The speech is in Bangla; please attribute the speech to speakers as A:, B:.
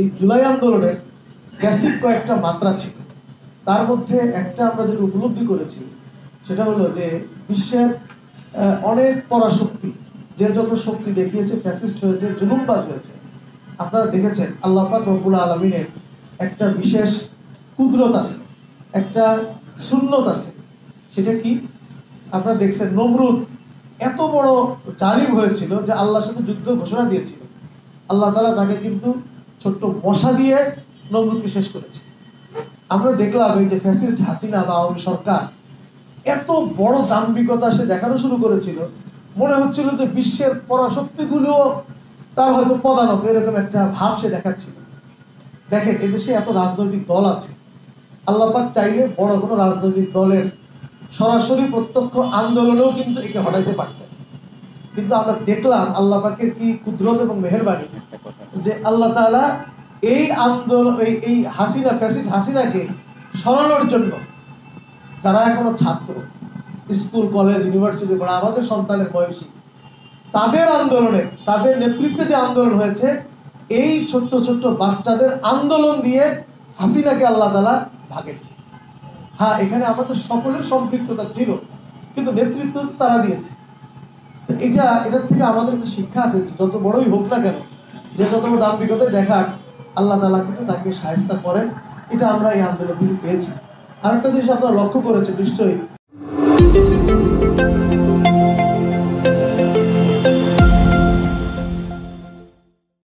A: এই জুলাই আন্দোলনের বেসিক কয়েকটা মাত্রা ছিল। তার মধ্যে একটা আমরা যেটা উপলব্ধি করেছি সেটা হলো যে বিশ্বের অনেক পরাশক্তি যে যত শক্তি দেখিয়েছে, ফ্যাসিস্ট হয়েছে, জুলুমবাজ হয়েছে, আপনারা দেখেছেন আল্লাহ পাক রব্বুল আলামিনের একটা বিশেষ কুদরত আছে, একটা সুন্নত আছে। সেটা কি? আপনারা দেখছেন নমরুদ এত বড় জালিম হয়েছিল যে আল্লাহর সাথে যুদ্ধ ঘোষণা দিয়েছিল। আল্লাহ তাআলা তাকে কিন্তু ছোট্ট মশা দিয়ে নমরুদকে শেষ করেছে। আমরা দেখলাম এই যে ফ্যাসিস্ট হাসিনা বা আওয়ামী সরকার এত বড় দাম্ভিকতা সে দেখানো শুরু করেছিল, মনে হচ্ছিল যে বিশ্বের পরাশক্তিগুলো তার হয়তো পদানত, এরকম একটা ভাব সে দেখাচ্ছিল। দেখেন এদেশে এত রাজনৈতিক দল আছে, আল্লাহ পাক চাইলে বড় কোনো রাজনৈতিক দলের সরাসরি প্রত্যক্ষ আন্দোলনেও কিন্তু একে হটাইতে পারতেন। কিন্তু আমরা দেখলাম আল্লাহ পাকের কি কুদরত এবং মেহেরবানি যে আল্লাহ তাআলা এই আন্দোলন এই হাসিনা ফ্যাসিস্ট হাসিনাকে সরানোর জন্য যারা এখনো ছাত্র, স্কুল কলেজ ইউনিভার্সিটি পড়া আমাদের সন্তানের বয়সী, তাদের আন্দোলনে, তাদের নেতৃত্বে যে আন্দোলন হয়েছে, এই ছোট্ট ছোট্ট বাচ্চাদের আন্দোলন দিয়ে হাসিনাকে আল্লাহ তাআলা ভাগিয়েছে। হ্যাঁ, এখানে আমাদের সকলের সম্পৃক্ততা ছিল, কিন্তু নেতৃত্ব তারা দিয়েছে। এটার থেকে আমাদের একটা শিক্ষা আছে, যত বড়ই হোক না কেন, যে যত বড় দাম্ভিকতায় দেখাক, আল্লাহ তাআলা কিন্তু তাকে শায়েস্তা করেন। এটা আমরা এই আন্দোলন থেকে পেয়েছি। আরেকটা জিনিস আপনারা লক্ষ্য করেছেন নিশ্চয়ই,